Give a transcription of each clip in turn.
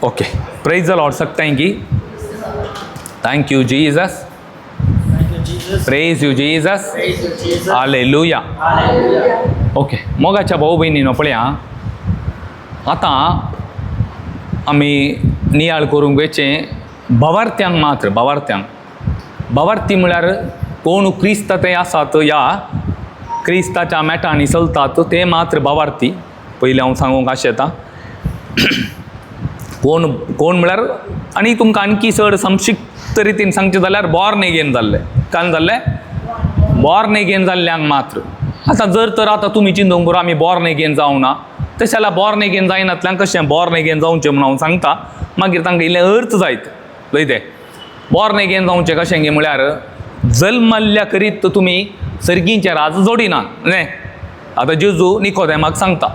Okay, praise the Lord सकताय की thank you Jesus, praise you Jesus, hallelujah. Okay, मोगाच्या भाऊ बहिणीनो पळया, आता आम्ही नियाळ करूंक वेचे भावार्थ्यांक मात्र भावार्थी म्हळ्यार कोण क्रिस्त ते आसात या क्रिस्ताच्या मेटांनी चलतात ते मात्र भावार्थी. पयलीं हांव सांगूंक आशेता कोण म्हळ्यार, आनी तुमकां आणखी चड संक्षिप्त रितीन सांगचें जाल्यार बॉर्न एगेन जाल्ले. काय जाल्ले? बॉर्न एगेन जाल्ल्यांक मात्र. आतां जर तर आतां तुमी चिंतूंक बरो आमी बॉर्न एगेन जावं ना, तशें जाल्यार बॉर्न एगेन जायनातल्यांक कशें बॉर्न एगेन जावचें म्हणून हांव सांगता. मागीर तांकां इल्लें अर्थ जायत लय ते बॉर्न एगेन जावचें कशें गे म्हळ्यार जल्मल्ल्या करीत तुमी सर्गींचे राज जोडिना न्ही. आतां जेजू निकोदेमाक सांगता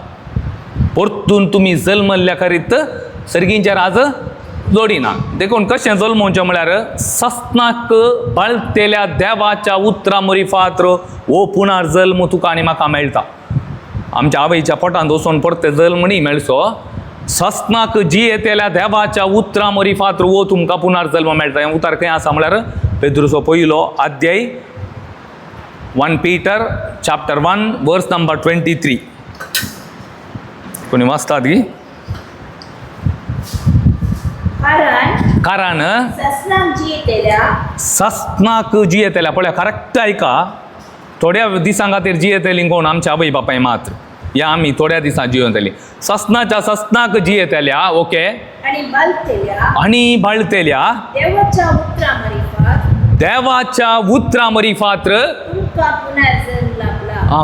परतून तुमी जल्मल्ल्या करीत सर्गींचे राज जोडिना. देखून कशें जल्मोवचें म्हळ्यार सस्नाक बाळतेल्या देवाच्या उतरां मरिफात्र हो पुनार जल्म तुका आनी म्हाका मेळटा. आमच्या आवयच्या पोटांत वचून परते जल्म न्ही मेळचो, सस्नाक जियेतेल्या देवाच्या उतरां मरिफात्र हो तुमकां पुनार जल्म मेळटा. हें उतार खंय आसा म्हळ्यार पेद्रुचो पयलो अध्याय 1 Peter chapter 1 verse number 23. कोणी वाचतात की? कारण सस्नाक जियेतेल्या पळय करेक्ट ऐका, थोड्या दिसां खातीर जियेतेली कोण? आमच्या आवय बापाय मात्र. या आमी थोड्या दिसां जियेतेली सस्नाच्या सस्नाक जियेतेल्या. ओके, आणि बाळतेल्या देवाच्या उतरां मरिफात्र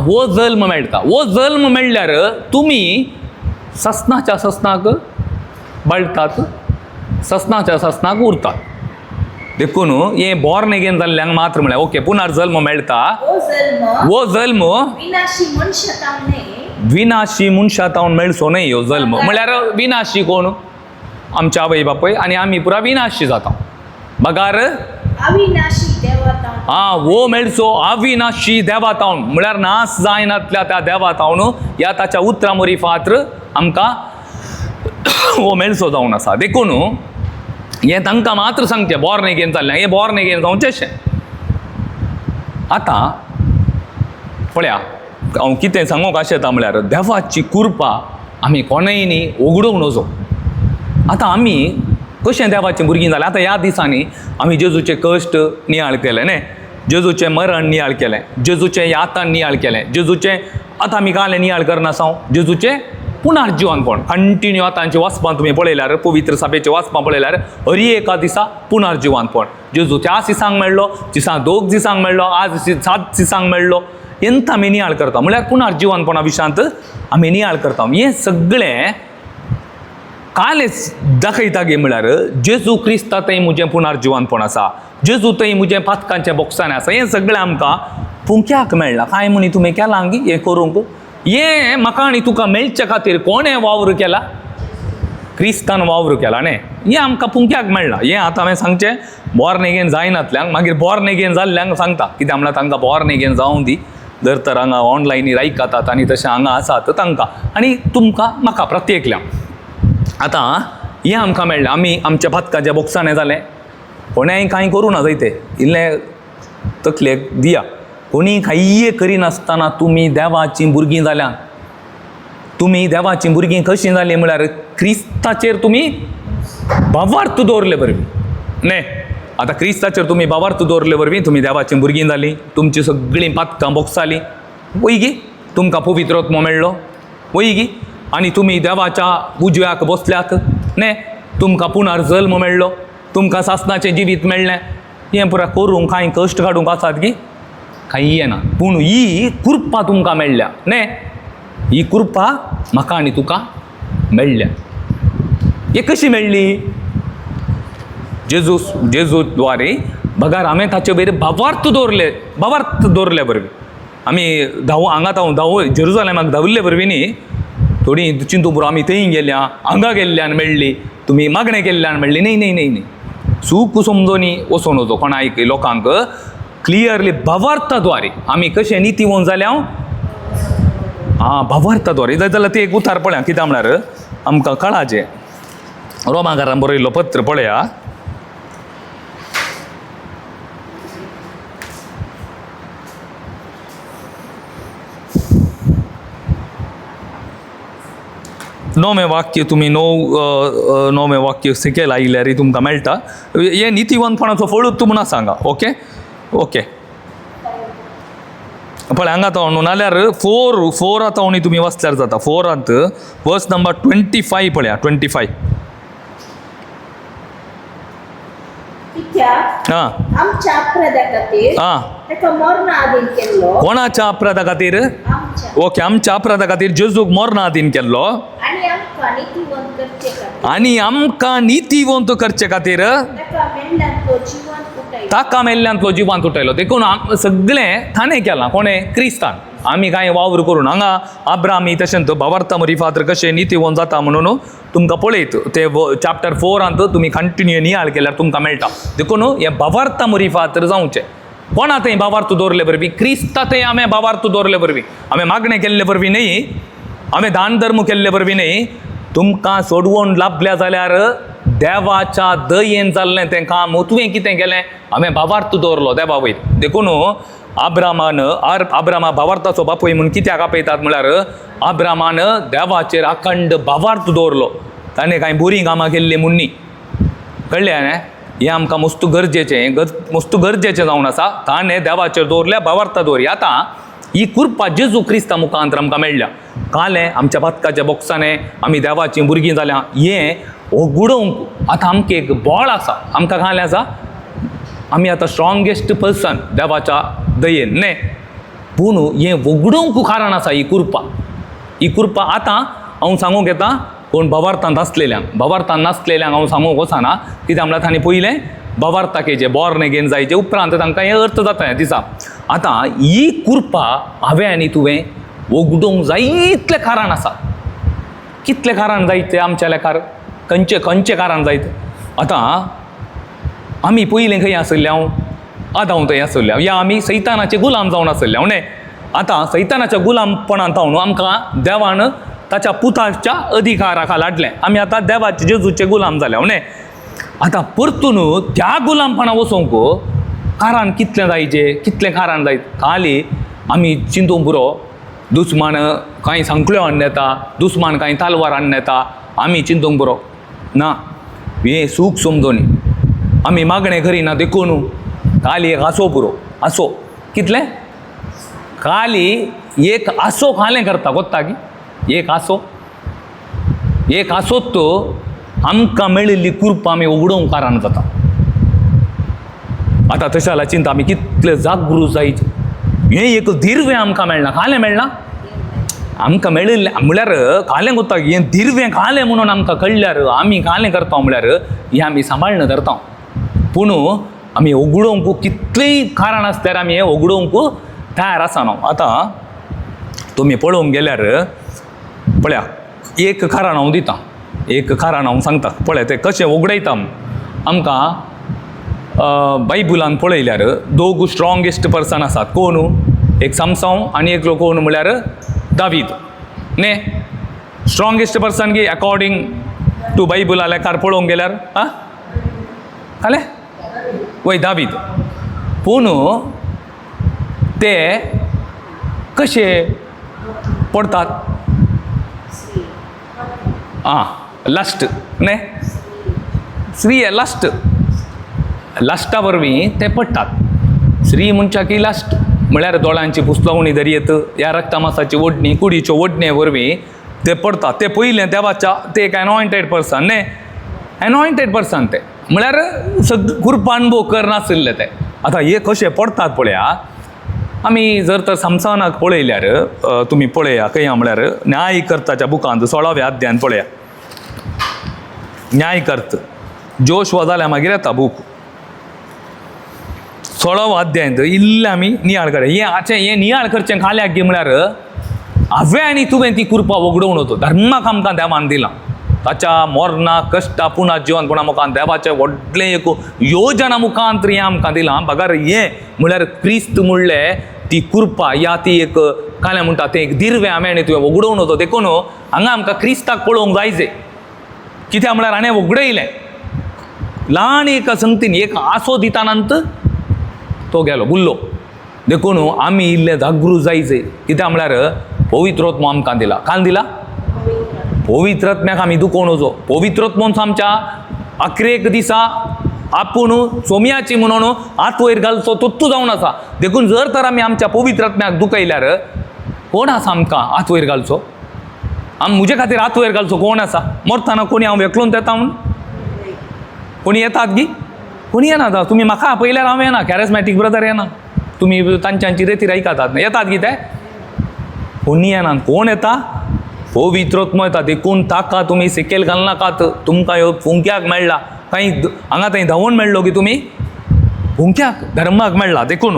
हो जल्म मेळटा. हो जल्म मेळ्ळ्यार तुमी सस्नाच्या सस्नाक बाळटात, सस्नाच्या सस्नाक उरतात. देखून हे बॉर्न एगेन जाल्ल्यांक मात्र म्हळ्यार ओके पुनार जल्म मेळटा. हो जल्म विनाशी मनशातावन मेळचो न्हय. हो जल्म म्हळ्यार विनाशी कोण? आमच्या आवय बापय, आनी आमी पुरा विनाशी जाता. बगार वो मेळचो अविनाशी देवातावन म्हळ्यार नाश जायनातल्या त्या देवातावन या ताच्या उतरां मरिफात्र आमकां हो मेळचो जावन आसा. देखून हें तांकां मात्र सांगचें बॉर्न एगेन जाल्लें. हें बॉर्न एगेन जावचें अशें. आतां पळया, हांव कितें सांगूंक आशेता म्हळ्यार देवाची कृपा आमी कोणेय न्ही उगडूंक नजो. आतां आमी कशें देवाचीं भुरगीं जाल्यां. आतां ह्या दिसांनी आमी जेजूचे कश्ट नियाळ केले न्ही, जेजूचें मरण नियाळ केलें, जेजूचें यातन नियाळ केलें, जेजूचें आतां आमी कालें नियाळ करनासाव जेजूचें पुनर्जिवनपण कंटिन्यू. आतांचे वाचपां तुमी पळयल्यार पवित्र सभेचे वाचपां पळयल्यार हरी एका दिसा पुनर्जिवनपण जेजू 4 दिसांक मेळ्ळो, दिसां 2 दिसांक मेळ्ळो, आज 7 दिसांक मेळ्ळो. हेंत आमी नियाळ करता म्हळ्यार पुनर्जिवनपणा विशयांत आमी नियाळ करता. हें सगळें कालेच दाखयता गे म्हळ्यार जेजू क्रिस्ता थंय म्हजें पुनर्जिवनपण आसा, जेजू थंय म्हजें पातकांच्या बॉक्सान आसा. हें सगळें आमकां पुंक्याक मेळ्ळां. कांय मनी तुमी केलां गी हें करूंक. हें म्हाका आनी तुका मेळचे खातीर कोणें वावर केला? क्रिस्तान वावर केला न्ही. हें आमकां पुंक्याक मेळ्ळां. हें आतां हांवें सांगचें बॉर्न एगेन जायनातल्यांक. मागीर बॉर्न एगेन जाल्ल्यांक सांगता कित्याक म्हळ्यार तांकां बॉर्न एगेन जावं दी. जर तर हांगा ऑनलायनीर आयकतात आनी तशें हांगा आसात तांकां आनी तुमकां म्हाका प्रत्येकल्यांक. आतां हें आमकां मेळ्ळें. आमी आमच्या भातकाच्या बॉक्सान हें जालें. कोणेंय कांय करूं ना जायते इल्लें तकलेक दिया. कोणी कांय करिनासतना तुमी देवाचीं भुरगीं जाल्यां. तुमी देवाचीं भुरगीं कशीं जालीं म्हळ्यार क्रिस्ताचेर तुमी भावार्थ दवरले वरवीं न्ही. आतां क्रिस्ताचेर तुमी भावार्थ दवरले वरवीं तुमी देवाचीं भुरगीं जालीं. तुमचीं सगळीं पातकां बॉक्सालीं वयगी. तुमकां पवित्रोत्म मेळ्ळो वयगी. आनी तुमी देवाच्या उजव्याक बसल्यात न्ही. तुमकां पुनर्जल्म मेळ्ळो, तुमकां सासणाचें जिवीत मेळ्ळें. हें पुरा करूंक कांय कश्ट काडूंक आसात गी? कांय येना. पूण ही कृपा तुमकां मेळ्ळ्या न्ही. ही कृपा म्हाका आनी तुका मेळ्ळ्या. हे कशी मेळ्ळी? जेजू द्वारे. बगार हांवें ताचे वयर भावार्थ दवरले वरवीं. आमी हांगा जेरुसलेमाक धांविल्ले वरवीं न्ही. थोडी चिंतू पुरो आमी थंय गेल्या, हांगा गेल्ल्यान मेळ्ळी, तुमी मागणें केल्ल्यान मेळ्ळी. न्ही न्ही न्ही न्ही. सूख समजोनी वचोन वचो कोणाक लोकांक क्लियरली भावार्थाद्वारे आमी कशें नितीवंत जाल्या. भावार्थाद्वारे जाल्यार ते एक उतार पळया कित्याक म्हळ्यार आमकां कळाचें. रोमाकारान बरयल्लो पत्र पळया. नवे वाक्य तुम्ही नवे वाक्य सिकेल आयल्यार तुमकां मेळटा. हे नितीवंतपणाचो फळूच तूं म्हणून सांगा. ओके ओके पळय हांगा तो नाल्यार 4 आतां तुम्ही वाचल्यार जाता. 4 वर्स नंबर 25 पळया. 25 हां आमच्या अपराधा खातीर ताका मरणा अधीन केल्लो. कोणाच्या अपराधा खातीर? ओके आमच्या अपराधा खातीर जेजूक मरणा अधीन केल्लो आनी आमकां नीतिवंत करचे खातीर आनी आमकां नीतिवंत करचे खातीर ताका मेल्ल्यान तो जिवंत उठयलो. ताका मेल्ल्यान तो जिवांत उठयलो. देखून सगळें ताणें केलां. कोणें? क्रिस्तान. आमी कांय वावर करून हांगा अब्रामी तशेंच भावार्थ मरिफातर कशें नितीवंत जाता म्हणून तुमकां पळयत ते चॅप्टर 4 तुमी कंटिन्यू नियाळ केल्यार तुमकां मेळटा. देखून हे भावार्थ मरिफातर जावचें. कोणा थंय भावार्थ दवरले वरवीं? क्रिस्ता थंय आमी भावार्थ दवरले वरवीं. आमी मागणें केल्ले वरवीं न्ही, आमी दान धर्म केल्ले वरवीं न्ही. तुमकां सोडवून लाभल्या जाल्यार देवाच्या दयेन जाल्लें तें काम तुवें कितें केलें? हांवें भावार्थ दवरलो देवा वयर. देखून अब्रामा भावार्थाचो बापूय म्हूण कित्याक आपयतात म्हळ्यार अब्रामान देवाचेर अखंड भावार्थ दवरलो. ताणें कांय बरीं कामां केल्लीं म्हूण न्ही. कळ्ळें न्ही? हें आमकां मस्त गरजेचें जावन आसा. ताणें देवाचेर दवरल्या भावार्थ दवरी. आतां ही कृपा जेजू क्रिस्ता मुखांतर आमकां मेळ्ळ्या. कालें आमच्या बदकाच्या बॉक्सांनी आमी देवाचीं भुरगीं जाल्यां. हें उगडोवंक आतां आमकां एक बळ आसा. आमकां कालें आसा आमी आतां स्ट्रॉंगेस्ट पर्सन देवाच्या दयेन न्ही. पूण हें उगडोवंक कारण आसा ही कृपा. आतां हांव सांगूंक येता कोण भावार्थांत नासलेल्यांक हांव सांगूंक वचना. कित्याक म्हळ्यार तांणी पयलें भावार्थाक हेजे बॉर्न अगेन जायचे उपरांत तांकां हें अर्थ जाता हें दिसा. आतां ही कृपा हांवें आनी तुवें उगडोवंक जाय इतलें कारण आसा. कितलें कारण जायत तें आमच्या लेखार? खंयचें कारण जायत? आतां आमी पयलीं खंय आसले? हांव थंय आसले. या आमी सैतानाचे गुलाम जावन आसले न्ही. आतां सैतानाच्या गुलामपणांत हांव आमकां देवान ताच्या पुताच्या अधिकारा खाला हाडलें. आमी आतां देवाचे जेजूचे गुलाम जाले न्ही. आतां परतून त्या गुलामपणा वचोंक कारण कितलें कारण जायत? खाली आमी चिंतूंक पुरो. दुस्मान कांय सांकल्यो हाडून येता, दुस्मान कांय तालवार हाडून येता. आमी चिंतूंक पुरो ना. हें सूख समजोनी आमी मागणें करिना. देखून खाली एक आसो पुरो. आसो कितलें? खाली एक आसो खालें करता. कोत्ता की एक आसोत आमकां मेळिल्ली कृपा आमी उगडोवंक कारण जाता. आतां तशें जाल्यार चिंता आमी कितले जागृत जायचे. हें एक दिर्वें आमकां मेळना. खालें मेळना आमकां मेळिल्लें म्हळ्यार खालें कोत्ता की हें दिर्वें खालें म्हणून आमकां कळ्ळ्यार आमी खालें करता म्हळ्यार हें आमी सांबाळन धरता. पूण आमी उगडोवंक कितलींय कारण आसल्यार आमी हें उगडोवंक तयार आसना. आतां तुमी पळोवंक गेल्यार पळया एक कारण हांव दितां. एक कारण हांव सांगता. पळय तें कशें उगडयता आमकां बायबलान पळयल्यार दोग स्ट्रॉंगेस्ट पर्सन आसात. कोण? एक समसाव आनी एक कोण म्हळ्यार दावीद न्ही. स्ट्रॉंगेस्ट पर्सन की अकॉर्डिंग टू बायबला लेखार पळोवंक गेल्यार जालें वय दावीद. पूण ते कशे पडतात? लास्ट न्ही. स्त्री लास्टा वरवीं ते पडटात. स्त्री म्हणच्या की लास्ट म्हळ्यार दोळांची पुस्तवणी धरयत ह्या रक्तमासाची ओडणी कुडीच्यो ओडणे वरवीं ते पडतात. ते पयलें देवाच्या ते एक एनॉयंटेड पर्सन न्ही. एनॉयंटेड पर्सन ते म्हळ्यार कृपा अनुभव करनासले ते. आतां हे कशे पडतात पळया. आमी जर तर समसावनाक पळयल्यार तुमी पळया खंय म्हळ्यार न्यायकर्ताच्या बुकांत 16व्या अध्यायान पळया. न्यायकर्त जोशवा जाल्या मागीर येता बूक 16वा अध्यायान इल्लें आमी नियाळ करया. हें नियाळ करचें खाल्याक गे म्हळ्यार हांवें आनी तुवें ती कृपा उगडोवन वचो. धर्माक आमकां देवान दिलां. ताच्या मोरणा कश्टा पुना जिवनपणा मुखार देवाचें व्हडलें एक योजना मुखांतर हें आमकां दिलां. बगार हें म्हळ्यार क्रिस्त म्हणलें ती कृपा या ती एक कालें म्हणटा तें एक दिर्वें हांवें आनी तुवें उगडोवन वचो. देखून हांगा आमकां क्रिस्ताक पळोवंक जायचे. कित्याक म्हळ्यार हाणें उगडयलें ल्हान एका संगतीन एक आसो दितानंत तो गेलो बुल्लो देखून आमी इल्ले जागृत जायचे कित्याक म्हळ्यार पवित्रोत्म आमकां दिला काल दिला पवित्रत्म्याक आमी दुखोवन वचो पवित्रोत्म आमच्या अकरेक दिसा आपूण सोमयाची म्हणून हात वयर घालचो तोत्तू जावन आसा देखून जर तर आमी आमच्या पवित्रत्म्याक दुखयल्यार कोण आसा आमकां हात वयर घालचो म्हजे खातीर हात वयर घालचो कोण आसा मरतना कोणी हांव एकलोवन येता म्हूण कोणी येतात गी कोणी येना तुमी म्हाका आपयल्यार हांव येना कॅरिझमॅटीक ब्रदर येना तुमी तांच्यांची रेती आयकतात येतात गी ते कोणी येना कोण येता पवित्रोत्म येता देखून ताका तुमी सिकेल घालनाकात तुमकां ह्यो फुंक्याक मेळ्ळा काही हांगा थंय धांवून मेळ्ळो की तुमी फुंक्याक धर्माक मेळ्ळा देखून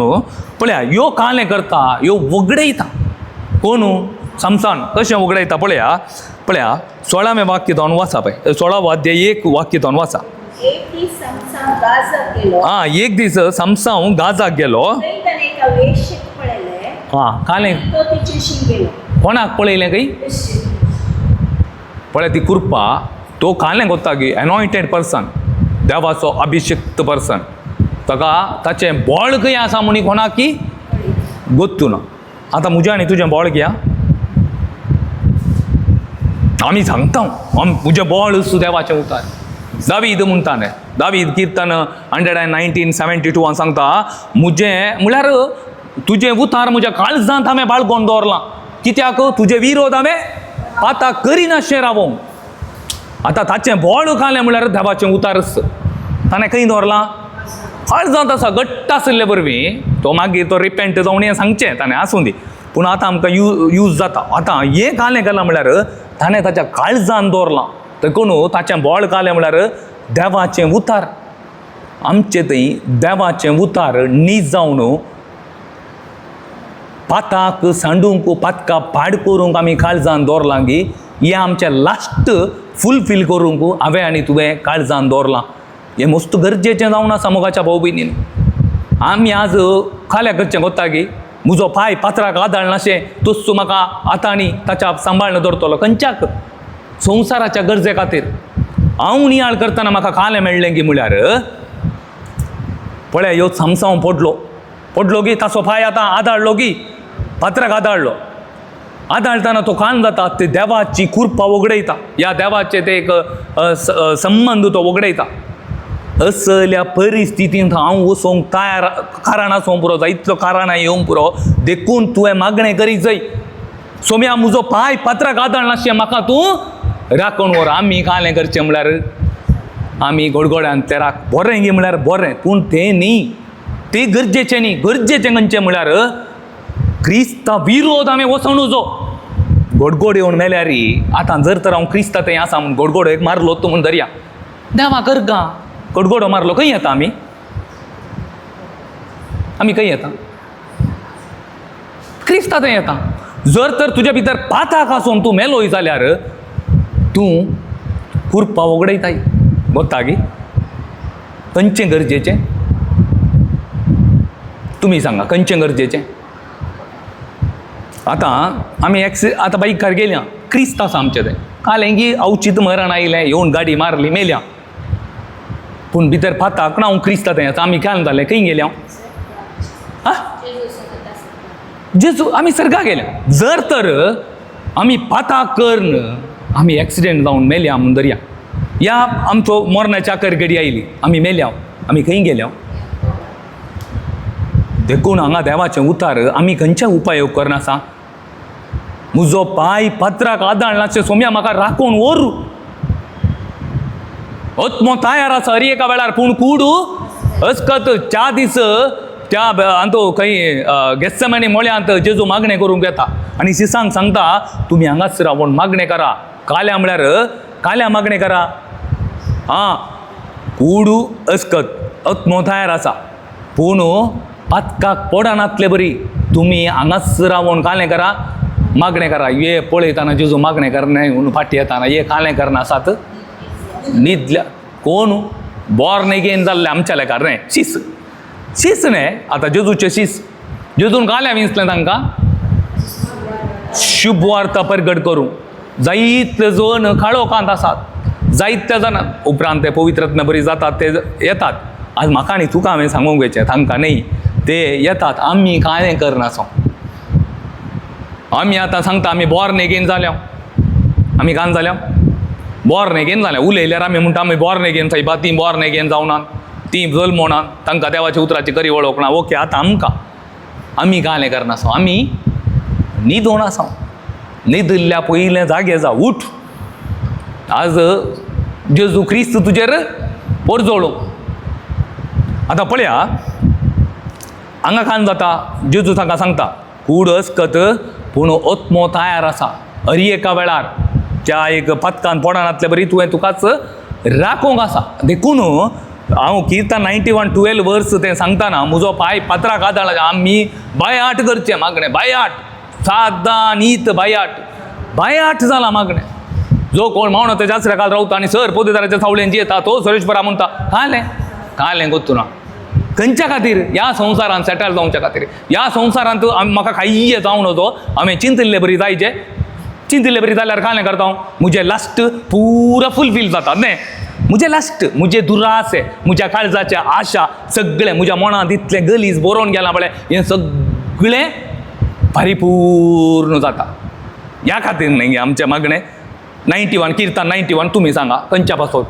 पळया ह्यो कालें करता ह्यो वगडयता कोण समसान कशें वगडयता पळया 16वें वाक्य जावन वाचा पळय 16 अध्याय 1 वाक्य जावन वाचा एक दीस समसाम गाजाक गेलो एक दीस समसांव गाजाक गेलो थंय ताणें एका वेश्येक पळयलें कालें तो तिचेशी गेलो कोणाक पळयलें खंय पळय ती कुरपा तो कालें कोत्ता की एनॉयंटेड पर्सन देवाचो अभिषिक्त पर्सन ताका ताचें बळ खंय आसा म्हूण कोणाक की गोत्तू ना आतां म्हजें आनी तुजें बळ घया आमी सांगता म्हजें बळ देवाचें उतार दावीद म्हणटाले दावीद कीर्तन 119:72 सांगता म्हजें म्हळ्यार तुजें उतार म्हज्या काळजांत हांवें बाळगोवन दवरलां कित्याक तुजे विरोध हांवें आतां करिनाशें रावोंक आतां ताचें बळ कालें म्हळ्यार देवाचें उतारच ताणें खंय दवरलां काळजांत आसा घट्ट आसले वरवीं तो मागीर तो रिपेंट जावन हें सांगचें ताणें आसूं दी पूण आतां आमकां यूज जाता आतां हें कालें केलां म्हळ्यार ताणें ताच्या काळजांत दवरलां देखून ताचें बळ कालें म्हळ्यार देवाचें उतार आमचें थंय देवाचें उतार नीज जावन पाताक सांडूंक पातका पाड करूंक आमी काळजांत दवरलां गी हें आमचें लास्ट फुलफील करूंक हांवें आनी तुवें काळजांत दवरलां हें मस्त गरजेचें जावन आसा मोगाच्या भाऊ भयणीन आमी आज खाल्या करचें कोत्ता गी म्हजो पांय पात्राक आदाळनाशें तस्सू म्हाका आतांनी ताच्या सांबाळन दवरतलो खंयच्याक संवसाराच्या गरजे खातीर हांव नियाळ करतना म्हाका कालें मेळ्ळें गी म्हळ्यार पळय ह्यो समसांव पडलो गी ताचो पांय आतां आदाळलो गी पात्राक आदाळतना तो कान जाता ते देवाची कुरपा वगडयता ह्या देवाचे ते एक संबंद तो वगडयता असल्या परिस्थितींत हांव वचोंक तयार कारण आसूं पुरो जायतलो कारणां येवंक पुरो देखून तुवें मागणें करीत जय सोम्या म्हजो पांय पात्राक आदाळनाशें म्हाका तूं राखून व्हर आमी कालें करचें म्हळ्यार आमी घडघड्यान तेराक बरें गे म्हळ्यार बरें पूण तें न्ही तें गरजेचें न्ही गरजेचें खंयचें म्हळ्यार क्रिस्ता विरोध हांवें वचोन वचो घडघड येवन मेल्यार आतां जर तर हांव क्रिस्ता थंय आसा म्हूण घडघड एक मारलो तूं म्हूण धरया देवा कर गा घडघडो मारलो खंय येता आमी खंय येता क्रिस्ता थंय येता जर तर तुज्या भितर पाताक आसून तूं मेलोय जाल्यार तूं कुरपा वगडयताय गोत्ता गी खंयचें गरजेचें तुमी सांगा खंयचें गरजेचें आतां आमी आतां बाईकार गेल्या क्रिस्त आसा आमचें थंय कालें गी अवचित मरण आयलें येवन गाडी मारली मेल्या पूण भितर पाताक ना हांव क्रिस्ता थंय आसा आमी केन्ना जालें खंय गेल्या जेजू आमी सर्गा गेल्या जर तर आमी पाताक करन आमी एक्सिडेंट जावन मेल्या म्हूण धरया या आमचो मरणाच्या करगडी आयली आमी मेल्या आमी खंय गेल्या देखून हांगा देवाचें उतार आमी खंयचे उपयोग करनासा म्हजो पांय पात्राक आदाळनाशें सोम्या म्हाका राखून व्हर ओत्मो तयार आसा हर एका वेळार पूण कूड अस्कत च्या दीस त्या आंतो खंय गेत्सेमानी मोळ्यांत जेजू मागणें करूंक येता आनी शिसांक सांगता तुमी हांगाच रावून मागणें करा काल्या म्हळ्यार काल्या मागणें करा कूड अस्कत ओत्मो तयार आसा पूण पातकाक पडनातले बरी तुमी हांगाच रावून कालें करा मागणें करा हे पळयतना जेजू मागणें करना म्हणून फाटी येताना हे कालें करना आसात न्हिदल्या कोण बॉर्न अगेन जाल्ले आमच्या लेकार न्हय शीस न्हय आतां जेजूचे शीस जेजून काल्या विंचलें तांकां शुभ वार्ता परगट करूं जायत जण काळोखांत आसात जायत्या जाणां उपरांत ते पवित्रत्न बरी जातात ते येतात. आज म्हाका आनी तुका हांवें सांगूंक वयचें तांकां न्ही ते येतात. आमी कांय करनासो. आमी आतां सांगता आमी बॉर्न एगेन जाल्या. आमी कान जाल्या बॉर्न एगेन जाल्या. उलयल्यार आमी म्हणटा आमी बॉर्न एगेन सायबा ती बॉर्न एगेन जावनात ती जल्मोनात तांकां देवाच्या उतराची खरी वळख ना. ओके आतां आमकां आमी कांय करनासो. आमी न्हिदोन आसा. न्हिदल्ल्या पयले जागे जा. उठ. आज जेजू क्रिस्त तुजेर परजोळो. आतां पळया हांगा कान जाता जेजू ताका सांगता कूड अस्कत पूण ओत्मो तयार आसा. हरी एका वेळार त्या एक पथकान पोडानातले बरी तुवें तुकाच राखोंक आसा. देखून हांव किर्तन 91:12 वर्स तें सांगतना म्हजो पांय पात्राक आदाळ आमी बायाट करचें मागणें. बायाट साद्दां न्हीत बायाट जाला मागणें. जो कोण मावणो तेच्या आसऱ्याकाल रावता आनी सर पोदेदाराच्या सावळेन जियेता तो सुरेशपरा म्हणटा कालें गोत्तू ना. खंयच्या खातीर? ह्या संवसारांत सेटल जावच्या खातीर. ह्या संवसारांत म्हाका काही जावं नजो हांवें चिंतिल्लें बरी जायचें. चिंतिल्लें बरी जाल्यार कालें करता हांव. म्हजें लास्ट पुरा फुलफील जाता न्ही. म्हजें लास्ट म्हजे दुरासे म्हज्या काळजाचे आशा सगळें म्हज्या मनांत इतलें गलीज बरोवन गेलां पळय हें सगळें परिपूर्ण जाता. ह्या खातीर न्ही आमचें मागणें 91 किर्तन 91 तुमी सांगा खंयच्या पासून?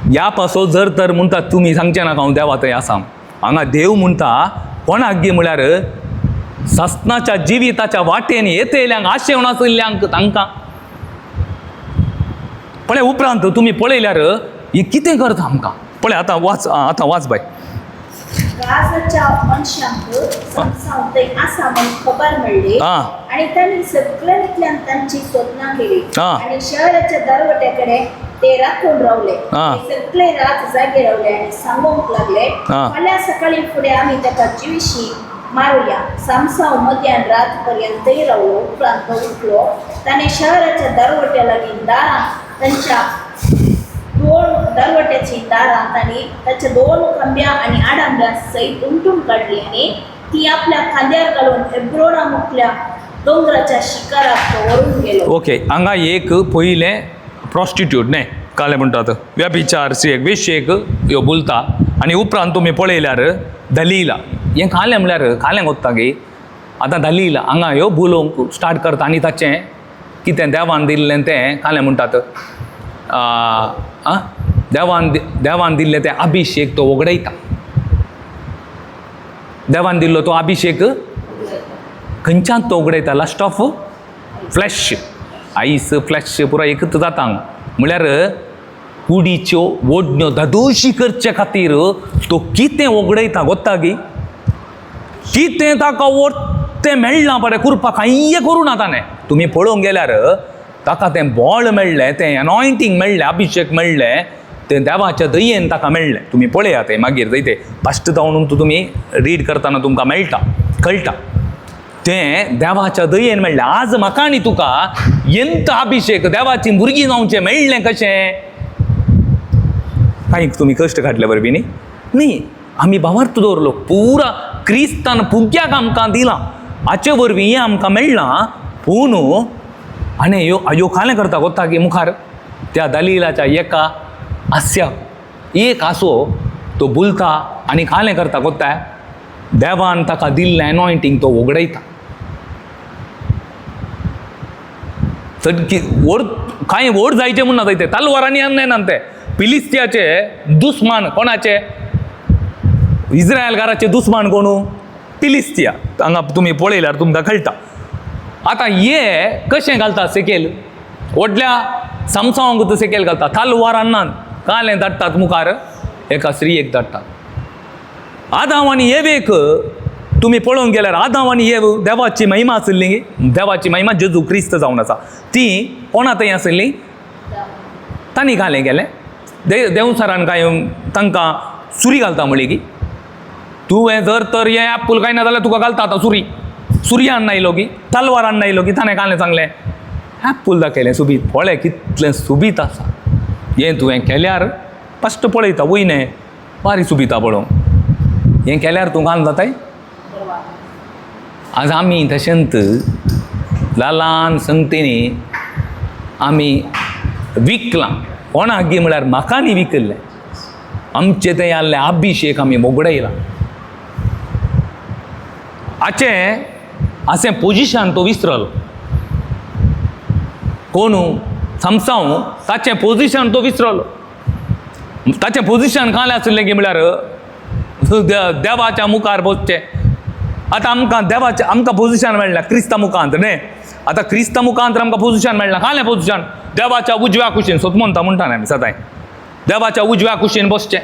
ह्या पासो जर तर म्हणटात तुमी सांगचें नाका हांव देवा थंय आसा. हांगा देव म्हणटा कोणाक गे म्हळ्यार सस्नाच्या जिविताच्या वाटेन येतयल्यांक आशेवण आशिल्ल्यांक तांकां. पळय उपरांत तुमी पळयल्यार हें कितें करता आमकां. पळय आतां वाच बाय. गाजाच्या मनशांक संवसार आसा म्हूण खबर मेळ्ळी आनी तांणी सगळ्यांतल्यान तांची सोदना केली आनी शहराच्या दरवट्या कडेन ते राखून रावले. सगळे रात जागे रावले आनी सांगूंक लागले फाल्यां सकाळी फुडें आमी ताका जिवीशी मारुया. सामसाव मध्यान रात पर्यंत थंय रावलो. उपरांत उठलो. ताणें शहराच्या दरवट्या लागीं दारां तांच्या दोन दरवट्याची दारां तांणी ताच्या दोन खांब्या आनी आडांब्यां सयत उमटून काडली आनी ती आपल्या खांद्यार घालून हेब्रोना मुखल्या दोंगराच्या शिखराक व्हरून गेलो. ओके हांगा एक पयलें प्रॉस्टिट्यूट न्ही कालें म्हणटात व्यभिचार वेश्येक ह्यो बोलता. आनी उपरांत तुमी पळयल्यार दलीला हें कालें म्हळ्यार कालें कोत्ता गे. आतां दलीला हांगा ह्यो बोलोवंक स्टार्ट करता आनी ताचें कितें देवान दिल्लें तें कालें म्हणटात देवान दिल्लें तें अभिशेक तो वगडयता. देवान दिल्लो तो अभिशेक खंयच्यान तो वगडयता? Last of flash. Ice flash पुरो एकच जाता म्हळ्यार कुडीच्यो ओडण्यो धदोशी करचे खातीर तो कितें वगडयता गोत्ता गी. कितें ताका तें मेळना बरें करपाक कांय करूं ना ताणें. तुमी पळोवंक गेल्यार ताका तें बॉळ मेळ्ळें तें एनॉयंटींग मेळ्ळें अभिशेक मेळ्ळें तें देवाच्या दयेन ताका मेळ्ळें. तुमी पळयात तें मागीर जैते फस्ट जावन तुमी रीड करतना तुमकां कळटा तें देवाच्या दयेन मेळ्ळें. आज म्हाका आनी तुका एंत अभिशेक देवाची भुरगीं जावचें मेळ्ळें कशें? कांय तुमी कश्ट काडले बरें बी न्ही. आमी भावार्थ दवरलो पुरा क्रिस्तान पुग्याक आमकां दिलां. हाचे वरवीं हें आमकां मेळ्ळां. पूण आनी ह्यो कालें करता गोत्ता की मुखार त्या दलीलाच्या एका हास्याक एक आसो तो बोलता आनी कालें करता गोत्ता देवान ताका दिल्लें एनॉयंटींग तो वगडयता. कांय व्हड जायचें म्हण ना जायते तलवारांनी आनलें ते फिलिस्तियाचे दुस्मान. कोणाचे? इस्रायलकाराचे दुस्मान कोणू? फिलिस्तिया. हांगा तुमी पळयल्यार तुमकां कळटा. आतां हे कशें घालता सेकेल? व्हडल्या सामसावांक सेकेल घालता. तलवारांनान कालें धाडटात मुखार एका स्त्रियेक धाडटात. आदाम आनी एवेक तुमी पळोवंक गेल्यार आदाम आनी एव देवाची महिमा आशिल्ली. देवाची महिमा जेजू क्रिस्त जावन आसा ती कोणा थंय आशिल्ली? तांणी कालें केलें. देवसारान काय तांकां सुरी घालता म्हळी की तुवें जर तर हें एप्पल काय ना जाल्यार तुका घालता आतां सुरयान नायलो की तलवारान नायलो की ताणें कालें सांगलें एप्पल दाखयलें सुबीत. पळय कितलें सुबीत आसा. हें तुवें केल्यार फस्ट पळयता वयने बारी सुबीता पळोवंक. हें केल्यार तूं घाल जाताय. आज आमी तशेंत ल्हान संगतींनी आमी विकलां. कोणाक गी म्हळ्यार म्हाका न्ही विकल्लें, आमचे थंय आसले अभिशेक आमी मोगडयला. आसे पोजिशन तो विसरलो. कोण समसाव ताचें पोजिशन तो विसरलो. ताचें पोजिशन कांय आसलें की म्हळ्यार देवाच्या मुखार बसचें. आतां आमकां पोजिशन मेळ्ळां क्रिस्ता मुखांत न्ही. आतां क्रिस्ता मुखांत आमकां पोजिशन मेळ्ळां. कांय पोजिशन देवाच्या उजव्या कुशीन सोतमंता म्हणटा आमी सदांय. देवाच्या उजव्या कुशीन बसचें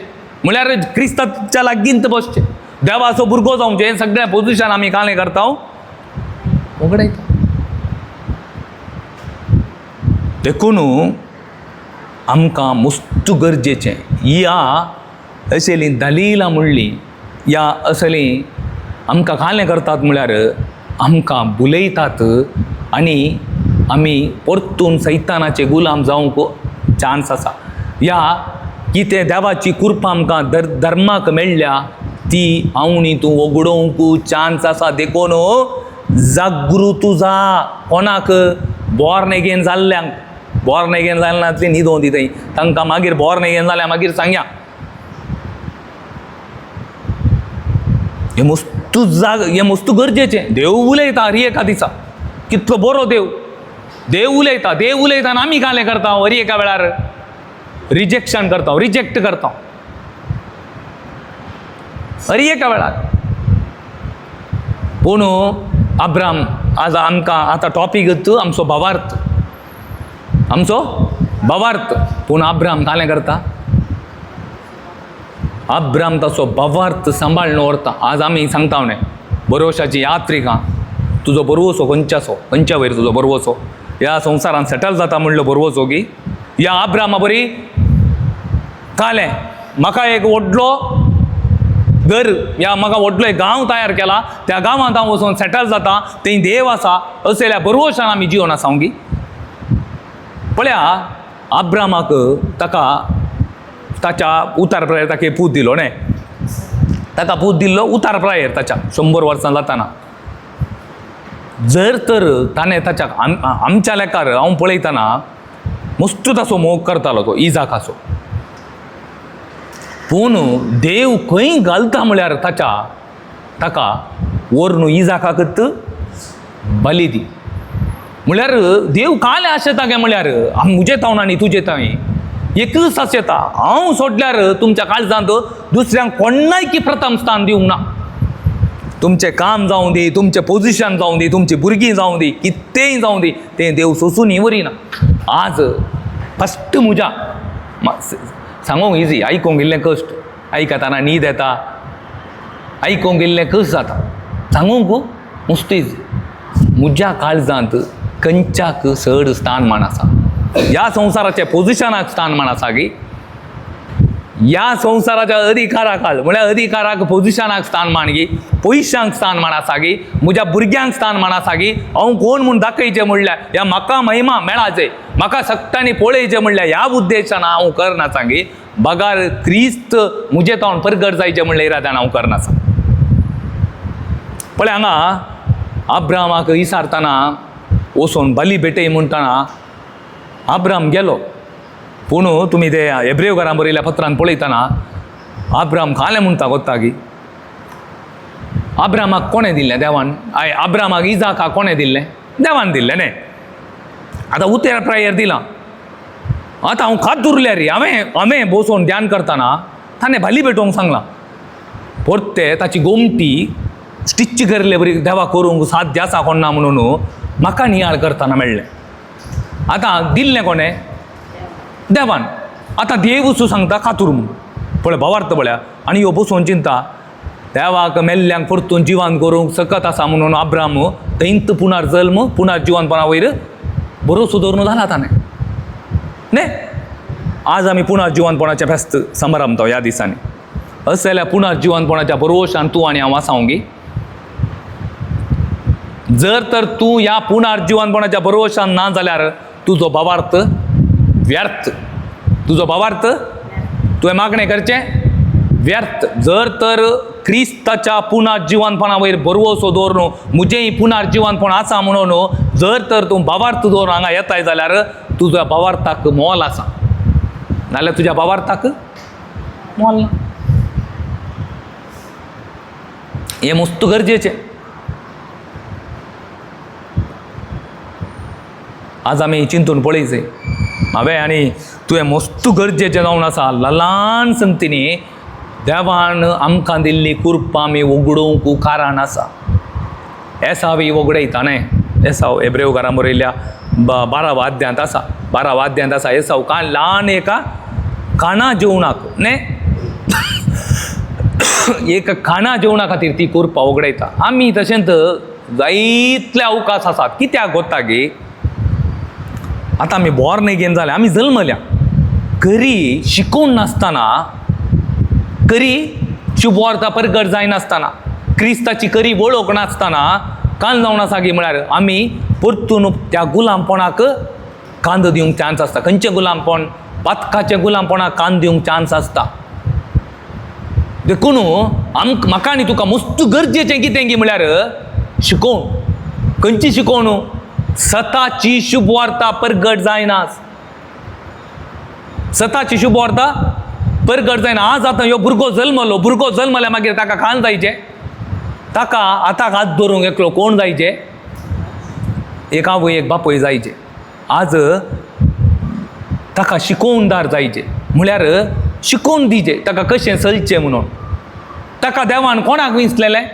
म्हळ्यार क्रिस्ताच्या लागींत बसचें, देवाचो भुरगो जावचें. हें सगळें पोजिशन आमी कांय करता वगडयता. देखून आमकां मस्त गरजेचें ह्या असलीं दलीलां म्हणलीं, ह्या असलीं आमकां कांय करतात म्हळ्यार आमकां बुलयतात आनी आमी परतून सैतानाचे गुलाम जावंक चान्स आसा. ह्या कितें देवाची कृपा आमकां धर्माक मेळ्ळ्या ती हांव न्ही तूं वगडोवंक चान्स आसा. देखून जागृत जा. कोणाक बॉर्न अगेन जाल्ल्यांक, बॉर्न अगेन जाल्ल्यांतली न्हिदो दी थंय तांकां मागीर बॉर्न अगेन जाल्यार मागीर सांगया. हें मस्त गरजेचें. देव उलयता हर एका दिसा. कितलो बरो देव उलयता. देव उलयता आनी आमी कांय करता हर एका वेळार रिजेक्शन करता, रिजेक्ट करता हर एका वेळार. पूण अब्राम आज आमकां आतां टॉपिक आमचो भावार्थ, आमचो भावार्थ. पूण अब्राम कांय करता, अब्राम ताचो भावार्थ सांबाळून व्हरता. आज आमी सांगता न्ही बरोवशाची यात्रिकां, तुजो बरवसो खंयच्या वयर तुजो बरवसो. ह्या संवसारान सेटल जाता म्हणलो बरवसो की ह्या अब्रामा बरी कालें म्हाका एक व्हडलो घर, ह्या म्हाका व्हडलो एक गांव तयार केला, त्या गांवांत हांव वचून सेटल जाता, थंय देव आसा असल्या बरवशान आमी जिवन आसा गी. पळया अब्रामाक ताच्या उतार प्रायर ताका पूत दिलो न्ही. ताका पूत दिल्लो उतार प्रायर ताच्या 100 वर्सां जाताना. जर तर ताणें ताच्या आमच्या लेकार हांव पळयतना मस्त ताचो मोग करतालो तो इजाकाचो. पूण देव खंय घालता म्हळ्यार ताका व्हरून इजाकाक बली दी म्हळ्यार देव काल आशेता गे म्हळ्यार म्हजे तावन आनी तुजे थंय एकच आशेता. हांव सोडल्यार तुमच्या काळजांत दुसऱ्यांक कोणायकी प्रथम स्थान दिवंक ना. तुमचें काम जावं दी, तुमचें पोजिशन जावं दी, तुमचीं भुरगीं जावं दी, कितेंय जावं दी, तें देव सोंसून वरिना. आज फस्ट म्हज्या सांगूंक इजी, आयकूंक इल्लें कश्ट, आयकताना न्हीद येता, आयकूंक इल्लें कश्ट जाता, सांगूंक मस्त इजी. म्हज्या काळजांत खंयच्याक चड स्थानमान आसा, ह्या संवसाराच्या पोजिशनाक स्थानमान आसा गी, ह्या संवसाराच्या अधिकाराक म्हळ्यार अधिकाराक पोजिशनाक स्थानमान गी, पयशांक स्थानमान आसा गी, म्हज्या भुरग्यांक स्थानमान आसा गी. हांव कोण म्हूण दाखयचें म्हणल्यार ह्या म्हाका महिमा मेळाचें, म्हाका सक्तांनी पळयचें म्हणल्यार ह्या उद्देशान हांव करनासा गी. बगार क्रिस्त म्हजे तावन परगट जायचें म्हणल्यार इराद्यान हांव करनासा. पळय हांगा अब्रामाक विचारतना वचून बली भेटय म्हणटना अब्राम गेलो. पूण तुमी ते हेब्रेव घरान बरयल्या पत्रान पळयतना अब्राम कालें म्हणटा कोत्ता की अब्रामाक कोणें दिल्लें देवान, अब्रामाक इजाकाक कोणें दिल्लें, देवान दिल्लें न्ही. आतां उतर प्रायर दिलां. आतां हांव खात उरलें रे, हांवें बसून ध्यान करतना ताणें बली भेटोवंक सांगलां. परते ताची गोमटी स्टिच करले बरी देवा करूंक साध्य आसा कोण ना म्हणून म्हाका नियाळ करतना मेळ्ळें. आतां दिल्लें कोणें, देवान. आतां देव वचूं सांगता खातूर म्हणून. पळय भावार्थ पळया. आनी ह्यो बसून चिंता देवाक मेल्ल्यांक परतून जिवन करूंक सकत आसा म्हणून अब्राम थंयत पुनर्जल्म पुनर्जिवनपणा वयर भरोसो दवरून जाला ताणें न्ही. आज आमी पुनर्जिवनपणाच्या फेस्त समारंभ ह्या दिसांनी. अशें जाल्यार पुनर्जिवनपणाच्या बरोवशान तूं आनी हांव आसां गी. जर तर तूं ह्या पुनर्जिवनपणाच्या बरोवशान ना जाल्यार तुजो भावार्थ व्यर्थ, तुजो भावार्थ तुवें मागणें करचें व्यर्थ. जर तर क्रिस्ताच्या पुनर्जिवनपणा वयर बरवसो दवरून म्हजेंय पुनर्जिवनपण आसा म्हणून जर तर तूं भावार्थ दवरून हांगा येताय जाल्यार तुज्या भावार्थाक मोल आसा, नाल्यार तुज्या भावार्थाक मोल ना. हें मस्त गरजेचें. आज आमी चिंतून पळयचें. हांवें आनी तुवें मस्त गरजेचें जावन आसा. ल्हान संगतीनी देवान आमकां दिल्ली कृपा आमी उगडूंक कारण आसा. एसावी वगडयता न्हय. एसाव हेब्रेवकारान बरयल्ल्या 12व्या अध्यायांत आसा. 12व्या अध्यायांत आसा. एसाव ल्हान एका काना जेवणाक न्हय एक खाणा जेवणा खातीर ती कृपा उगडयता. आमी तशेंच जायतले अवकाश आसात. कित्याक गोता गे, आतां आमी बोर्न अगेन जाले, आमी जल्मल्या खरी शिकून नासतना, खरी शुभवार्ता प्रगट जायनासतना, क्रिस्ताची खरी वळख नासतना कान जावन आसा गे म्हळ्यार आमी परतून त्या गुलामपणाक कांद दिवंक चान्स आसता. खंयचें गुलामपण? पातकाचें गुलामपणाक कांद दिवंक चान्स आसता. देखून म्हाका आनी तुका मस्त गरजेचें कितें गे म्हळ्यार शिकोवन. खंयची शिकोवन? सताची शुभवार्ता प्रगट जायना. सताची शुभवार्ता प्रगट जायना. आज आतां ह्यो भुरगो जल्मल्या मागीर ताका कान जायचें? ताका आतां हात धरूंक एकलो कोण जायचे? एक आवय एक बापूय जायचे. आज ताका शिकोवनदार जायचे. म्हळ्यार शिकोवन दिचे ताका कशें चलचें म्हणून. ताका देवान कोणाक विंचलेलें?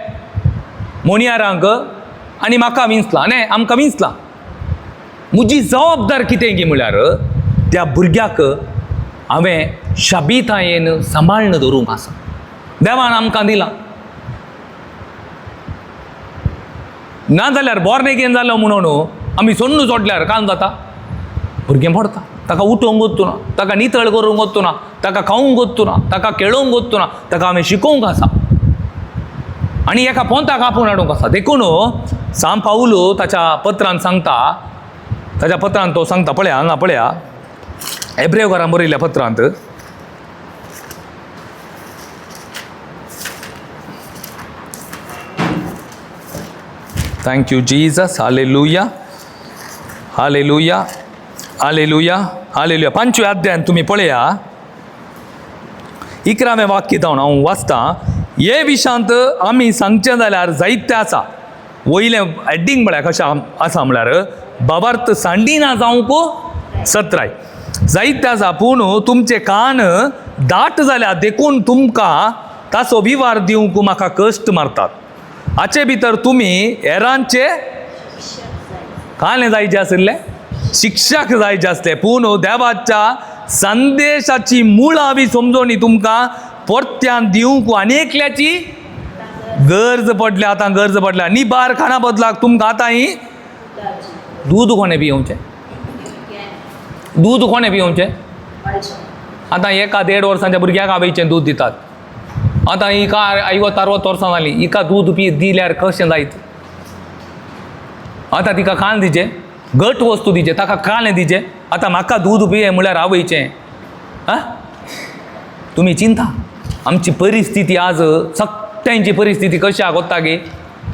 मोनियारांक आनी म्हाका विंचला न्हय, आमकां विंचला. म्हजी जबाबदार कितें गे म्हळ्यार त्या भुरग्याक हांवें शाबितायेन सांबाळून दवरूंक आसा. देवान आमकां दिलां. नाजाल्यार बोर्न अगेन जालो म्हणून आमी सोडून सोडल्यार कान जाता. भुरगें पडटा. ताका उठोवंक गोत्तू ना, ताका नितळ करूंक गोत्तू ना, ताका खावंक गोत्तू ना, ताका खेळोवंक गोत्तू ना. ताका हांवें शिकोवंक आसा आनी एका पोंताक आपोवन हाडूंक आसा. देखून सांत पाऊल ताच्या पत्रांत सांगता, ताच्या पत्रांत तो सांगता, पळया हांगा पळया हेब्रेवकारान बरयल्ल्या पत्रांत thank you Jesus. Hallelujah hallelujah hallelujah hallelujah. 5व्या अध्यायान तुम्ही पळया 11वें वाक्य जावन हांव वाचता. हे विशांत आमी सांगचें जाल्यार जायतें आसा. वयलें एडिंग म्हळ्यार कशें आसा म्हळ्यार भावार्थ सांडिना जावंक सत्राय. जायतें आसा पूण तुमचे कान दाट जाल्यार देखून तुमकां ताचो विवार दिवंक म्हाका कश्ट मारतात. हाचे भितर तुमी हेरांचे काले जायचे आसले, शिक्षक जायचे आसले. पूण देवाच्या संदेशाची मूळ आवी समजोनी तुमकां परत्यान दिवंक आनेकल्याची गरज पडल्या. आतां गरज पडल्या. निबार खाणा बदलाक तुमकां आतां ही दूद कोणें पियोवचें? दूद कोणें पियोवचें? आतां 1-1.5 वर्सांच्या भुरग्याक आवयचें दूद दितात. आतां हिका 50-60 वर्सां जालीं, हिका दूद दिल्यार कशें जायत? आतां तिका कान दिचें, घट वस्तू दिचें, ताका कालें दिचें. आतां म्हाका दूद पिये म्हळ्यार आवयचें. आं तुमी चिंता आमची परिस्थिती आज सगळ्यांची परिस्थिती कशी आगोत्ता गे?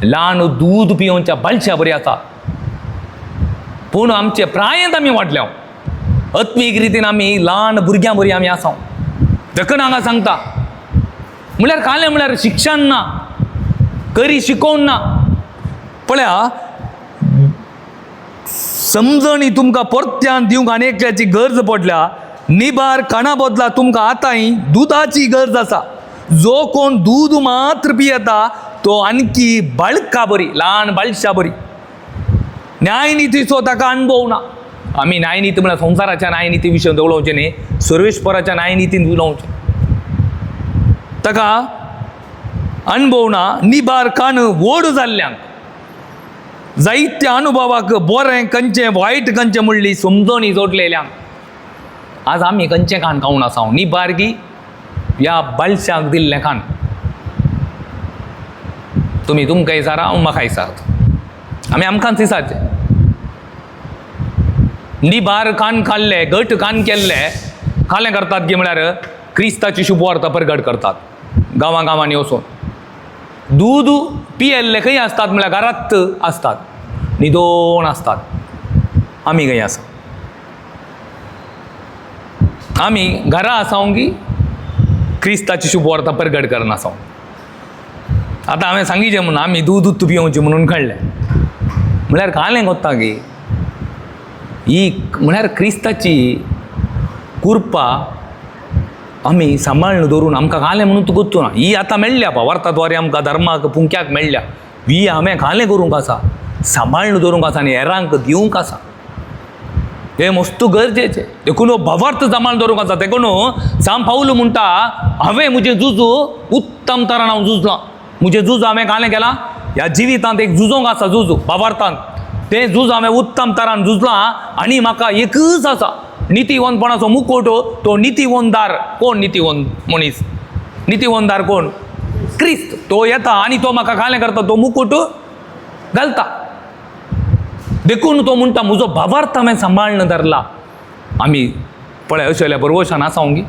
ल्हान दूद पियोवच्या बालशा बरी आसा. पूण आमचे प्रायेंत आमी वाडल्या. अत्मीक रितीन आमी ल्हान भुरग्यां बरी आमी आसा. देखून हांगा सांगता म्हळ्यार कालें म्हळ्यार शिक्षण ना, करी शिकोवन ना. पळया समजणी तुमकां परत्यान दिवंक आनेकल्याची गरज पडल्या. निबार काना बदला तुमकां आतांय दुधाची गरज आसा. जो कोण दूद मात्र पियेता तो आणखी बाळका बरी, ल्हान बालशा बरी. न्यायनितीचो ताका अनुभव ना. आमी न्यायनिती म्हळ्यार संवसाराच्या न्यायनिती विशयी उलोवचें न्ही, सर्वेश्वराच्या न्यायनितीन उलोवचें. ताका अनुभव ना. निबार कान व्हड जाल्ल्यांक जायत्या अनुभवाक बरें खंयचें वायट खंयचें म्हणली समजणी जोडलेल्यांक आज आमी खंयचें कान खावन आसा? निबार की ह्या बालशांक दिल्लें कान? तुमी तुमकां विचारा, हांव म्हाका विचारता. आमी आमकांच दिसाचें. निबार कान खाल्ले, घट कान केल्ले कालें करतात गे म्हळ्यार क्रिस्ताची शुभवार्ता प्रगट करतात गांवांनी वचून. दूद पियेल्ले खंय आसतात म्हळ्यार घरांत आसतात. न्हिदोन आसतात. आमी खंय आसा? आमी घरा आसांव की क्रिस्ताची शुभ वार्ता परगट करना आसांव? आतां हांवें सांगिचें म्हणून आमी दूद पियोवचें म्हणून कळ्ळें. म्हळ्यार काळें कोत्ता की ही म्हळ्यार क्रिस्ताची कृपा आमी सांबाळून दवरून आमकां काळें म्हणून तूं गोत्तू ना. ही आतां मेळ्ळ्या पा वर्ताद्वारे आमकां धर्माक पुंक्याक मेळ्ळ्या. ही हांवें काळें करूंक आसा, सांबाळून दवरूंक आसा आनी हेरांक दिवंक आसा. हे मस्त गरजेचें. देखून भवार्थ सांबाळून दवरूंक आसा. देखून सांत पाऊल म्हणटा हांवें म्हजें झुजू उत्तम तरान हांव झुजलां. म्हजें झूज हांवें काळें केलां. ह्या जिवितांत एक झुजोंक आसा झुजू भावार्थांत. तें झूज हांवें उत्तम तरान झुजलां आनी म्हाका एकच आसा नितीवंतपणाचो मुकोट. तो नितीवंतदार कोण? नितीवंत मनीस. नितीवंतदार कोण? क्रिस्त. तो येता आनी तो म्हाका काळें करता, तो मुकोट घालता. देखून तो म्हणटा म्हजो भावार्थ हांवें सांबाळून धरला. आमी पळय अशें जाल्यार बरोवशान आसांव गी.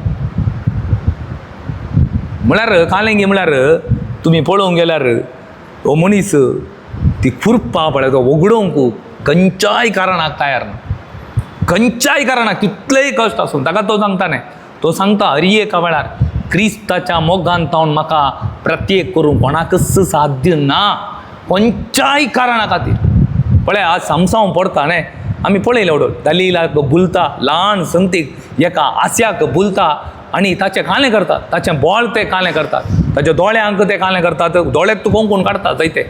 म्हळ्यार काळें गी म्हळ्यार तुमी पळोवंक गेल्यार हो मनीस ती खुरपा पळय तो वगडोवंक खंयच्याय कारणाक तयार ना. खंयच्याय कारणाक कितलेय कश्ट आसूं ताका तो सांगता न्हय. तो सांगता हरी एका वेळार क्रिस्ताच्या मोगान तावन म्हाका प्रत्येक करूंक कोणाकच साध्य ना. खंयच्याय कारणा खातीर. पळय आज समसावन पडता न्हय. आमी पळयलें उडोवन दलीलाक भुलता, ल्हान संतीक एका आस्याक भुलता आनी ताचें काळें करतात. ताचें बोळ ते काळें करतात. ताच्या दोळ्यांक ते काळें करतात. दोळ्याक तो कोंकून काडटा जायते.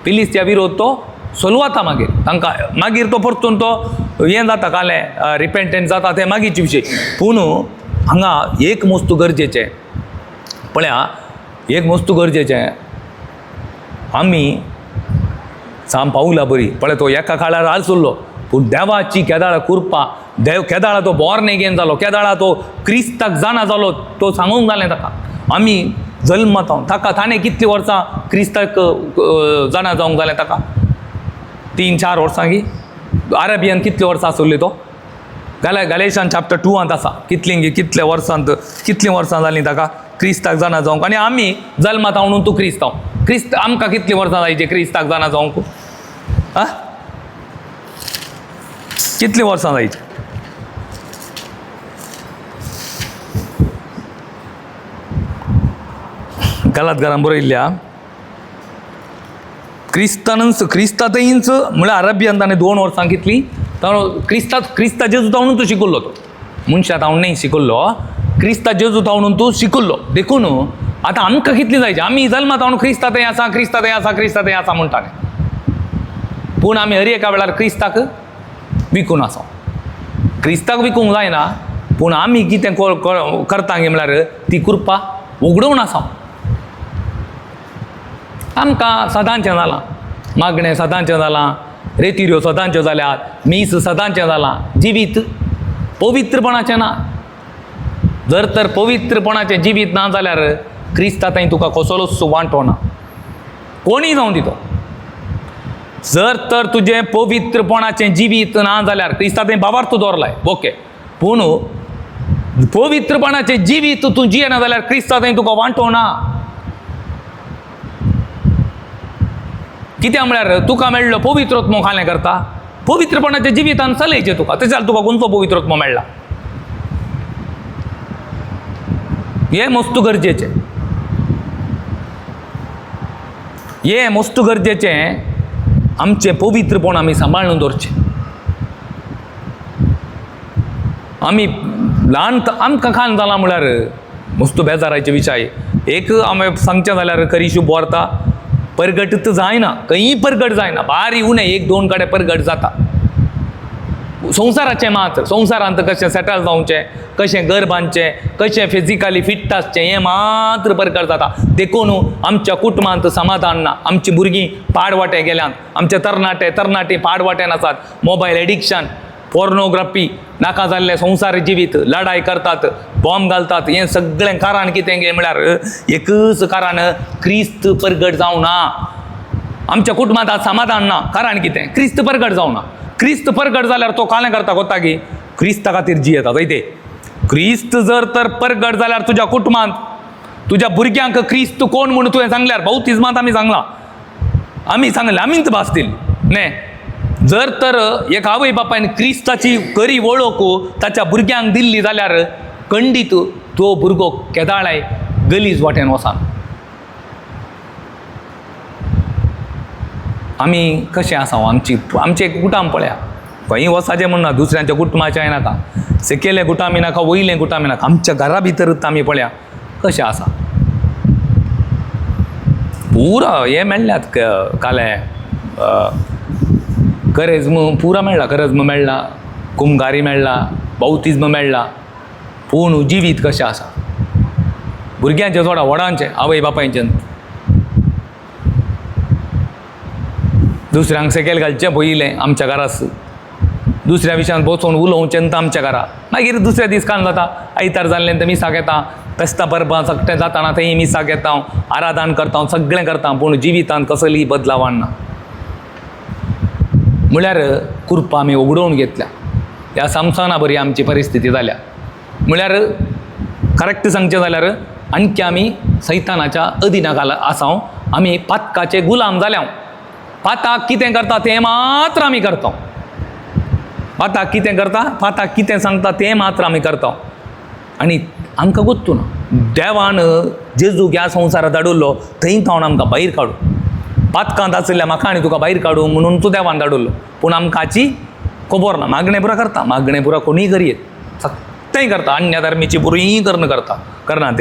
फिलिस्त्या विरोध तो सोलवाता मागीर तांकां. मागीर तो परतून तो हें जाता काळें रिपेंटंट जाता तें मागीरचे विशय. पूण हांगा एक मस्त गरजेचें पळया, एक मस्त गरजेचें आमी सांत पाऊला बरी पळय तो एका काळार आसलो पूण देवाची केदाळ कृपा. देव केदाळा तो बॉर्न एगेन जालो. केदाळा तो क्रिस्ताक जाणा जालो. तो सांगूंक जालें ताका आमी जल्मात ताका ताणें कितलीं वर्सां क्रिस्ताक जाणा जावंक जालें ताका? 3-4 वर्सां की. अरेबियान कितलीं वर्सां आसली तो? गॅलेशियन चॅप्टर 2 आसा कितल्या वर्सां जालीं ताका क्रिस्ताक जाणा जावंक. आनी आमी जल्मात म्हणून तूं क्रिस्त आमकां कितलीं वर्सां जायची क्रिस्ताक जाणा जावंक? कितलीं वर्सां जायची? गलात बरयल्ल्या क्रिस्तांतयच म्हळ्यार अरेबियान ताणें 2 वर्सां कितलीं क्रिस्ता जेजू तावणून तूं शिकल्लो. तो मनशां तावण न्ही शिकल्लो, क्रिस्ता जेजू तावणून तूं शिकल्लो. देखून आतां आमकां कितलीं जायची? आमी जल्मा तावण क्रिस्तांतय आसा म्हणटाले. पूण आमी हर एका वेळार क्रिस्ताक विकून आसा. क्रिस्ताक विकूंक जायना पूण आमी कितें करता गे म्हळ्यार ती कृपा उगडून आसा. आमकां सदांचें जालां, मागणें सदांचें जालां, रेतिऱ्यो सदांच्यो जाल्यात, मीस सदांचें जालां. जिवीत पवित्रपणाचें ना. जर तर पवित्रपणाचें जिवीत ना जाल्यार क्रिस्तांतय तुका कसलोच वांटो ना. कोणीय जावं दितो. जर तर तुजें पवित्रपणाचें जिवीत ना जाल्यार क्रिस्तांतय भावार्थ दवरलाय ओके. पूण पवित्रपणाचें जिवीत तूं जियेना जाल्यार क्रिस्तांतय तुका वांटो ना. कित्याक म्हळ्यार तुका मेळ्ळो पवित्रोत्म काळें करता. पवित्रपणाच्या जिवितान चलयचें तुका. तेच्या तुका खंयचो पवित्रोत्म मेळ्ळा? हें मस्त गरजेचें. हें मस्त गरजेचें. आमचें पवित्रपण आमी सांबाळून दवरचें. आमी ल्हान आमकां खान जालां म्हळ्यार मस्त बेजाराचे विशय. एक हांवें सांगचें जाल्यार खरी शुभ वार्ता परगट जायना. खंयी परगट जायना. बारी उणें 1-2 कडेन परगट जाता. संवसाराचें मात संवसारांत कशें सेटल जावचें, कशें घर बांदचें, कशें फिजिकली फिट्ट आसचें हें मात्र परगट जाता. देखून आमच्या कुटुंबांत समाधान ना. आमचीं भुरगीं पाडवाटे गेल्यात. आमचे तरणाटे पाडवाट्यान आसात. मोबायल एडिक्शन, पॉर्नोग्राफी, नाका जाल्लें संवसार जिवीत, लढाई करतात, बॉम्ब घालतात. हें सगळें कारण कितें गे म्हळ्यार एकच कारण क्रिस्त परगट जावना. आमच्या कुटुंबांत आज समाधान ना. कारण कितें? क्रिस्त परगट जावना. क्रिस्त परगट जाल्यार तो काळें करता कोता की क्रिस्ता खातीर जियेता. जायते क्रिस्त जर तर परगट जाल्यार तुज्या कुटुंबांत तुज्या भुरग्यांक क्रिस्त कोण म्हणून तुवें सांगल्यार बावतिजमांत आमी सांगलां. आमीच भासतील न्हे. जर तर एक आवय बापायन क्रिस्ताची खरी वळख ताच्या भुरग्यांक दिल्ली जाल्यार खंडीत तो भुरगो केदाळाय गलीज वाटेन वसान. आमी कशें आसा आमचे गुटाम पळया, खंय वसाचें म्हणना, दुसऱ्यांच्या गुटमाचें नाका, सेकेले गुटामी नाका, वयले गुटामी नाका, आमच्या घरा भितरच आमी पळया कशें आसा. पुरा हे मेळ्ळ्यात काले करेज्म पुरा मेळ्ळा, करेज्म मेळ्ळा, कुमगारी मेळ्ळा, बौतिज्म मेळ्ळा, पूण जिवीत कशें आसा भुरग्यांचे थोडा व्हडांचे आवय बापायंच्यान. दुसऱ्यांक सेकेल घालचें पयलें आमच्या घरास, दुसऱ्या विशयान बसोवन उलोवचें तर आमच्या घरा. मागीर दुसऱ्या दीस कान जाता आयतार जाल्लें तर मिसाक येता, पेस्ता परबां सगळें जाताना थंय मिसाक येता, आराधन करता, सगळें करता, पूण जिवितांत कसली बदलाव हाडना. म्हळ्यार कुरपा आमी उगडोवन घेतल्या. ह्या सामसाना बरी आमची परिस्थिती जाल्या. म्हळ्यार करेक्ट सांगचें जाल्यार आणखी आमी सैतानाच्या अधीनाक आसांव, आमी पातकाचे गुलाम जाल्याव. पाताक कितें करता तें मात्र आमी करता. पाताक कितें करता, पाताक कितें सांगता तें मात्र आमी करता. आनी आमकां गोत्तू ना देवान जेजूक ह्या संवसारांत धाडुल्लो थंय थावन आमकां भायर काडू. पातकांत आसल्या म्हाका आनी तुका भायर काडू म्हणून तूं देवान धाडुल्लो, पूण आमकां हाची खबर ना. मागणें पुरा करता, मागणें पुरा कोणीय करियेत, सगळें करता. अन्य धर्मीची बरीं कर्ण करना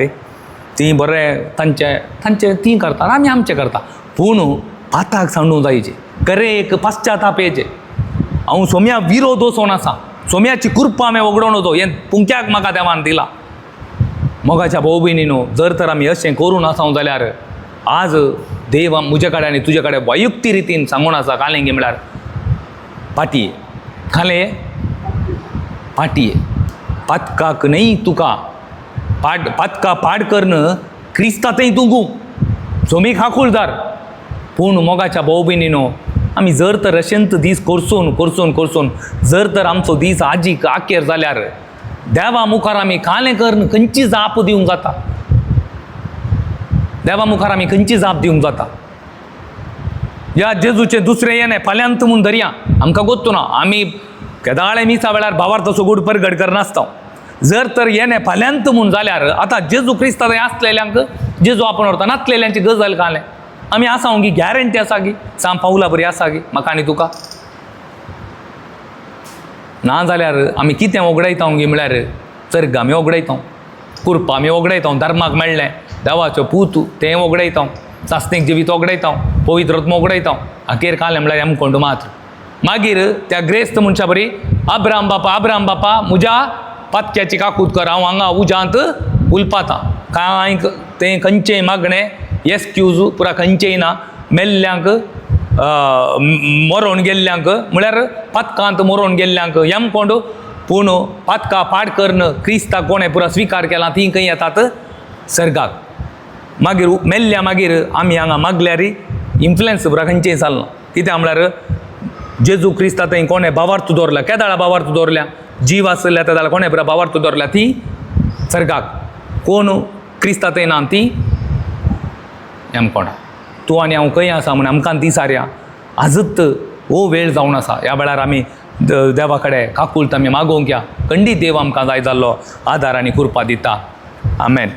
ती बरें तांचे ती करता, आमी आमचें करता. पूण पाताक सांडूं जायचें, करेक पाश्चाताप येचें. हांव सोम्या विरोध वचोन आसा, सोम्याची कुरपा हांवें वगडोवन वचो, हें पुंक्याक म्हाका देवान दिला. मोगाच्या भाऊ भयणीनो, जर तर आमी अशें करून आसां जाल्यार आज देव म्हजे कडेन आनी तुजे कडेन वैयक्तीक रितीन सांगून आसा, कालेंगे म्हळ्यार पाटये खाले पाटये. पातकाक न्हय तुका पातका पाड कर्ण क्रिस्तांतय तुगू सोमीक हाकूळदार. पूण मोगाच्या भाऊ भयणीनो, आमी जर तर अशेंत दीस करसून जर तर आमचो दीस आजीक आखेर जाल्यार देवा मुखार आमी कालें कर्ण खंयची जाप दिवंक जाता. देवा मुखार आमी खंयची जाप दिवंक जाता. ह्या जेजूचें दुसरें येणें फाल्यांत म्हूण धरया, आमकां गोत्तू ना. आमी केदाळे मिसा वेळार भावार्थ सोगूड परगट करनासता. जर तर येणें फाल्यांत म्हूण जाल्यार आतां जेजू क्रिस्ता थंय आसलेल्यांक जेजू आपण व्हरता, नासलेल्यांची गजाल कालें आमी आसा गी गॅरंटी आसा गी, साम पावला बरी आसा गी म्हाका आनी तुका. ना जाल्यार आमी कितें वगडायता गी म्हळ्यार चर्ग आमी वगडायता, कुरपा आमी वगडायता, धर्माक मेळ्ळें देवाच्यो पूत तें वगडायता, सासणीक जिवीत वगडायता, पवित्रत्म वगडायता, आखेर कालें म्हळ्यार एमकोंड मात्र. मागीर त्या ग्रेस्त मनशा बरी आब्राम बापा म्हज्या पातक्याची काकूत कर, हांव हांगा उजांत उलपातां. कांय तें खंयचेंय मागणें एक्सक्यूज पुरा खंयचेंय ना. मेल्ल्यांक मरोवन गेल्ल्यांक म्हळ्यार पातकांत मरोवन गेल्ल्यांक एमकोंड, पूण पातका पाड कर्ण क्रिस्ताक कोणें पुरा स्विकार केला ती खंय येतात सर्गाक. मागीर मेल्ल्या मागीर आमी हांगा मागल्यार इन्फ्लुएन्स पुरा खंयचेंय जालना. कित्याक म्हळ्यार जेजू क्रिस्ता थंय कोणें भावार्थ दवरल्या, केदाळा भावार्थ दवरल्या, जीव आसल्या त्या कोणें पुरा भावार्थ दवरल्या ती सर्गाक. कोण क्रिस्ता थंय ना ती एमकोंडा. तूं आनी हांव खंय आसा म्हण आमकां ती सारया. आजच हो वेळ जावन आसा. ह्या वेळार आमी देवा कडेन काकुळट आमी मागोवंक या. खंडीत देव आमकां जाय जाल्लो आदार आनी कृपा दिता. आमेन.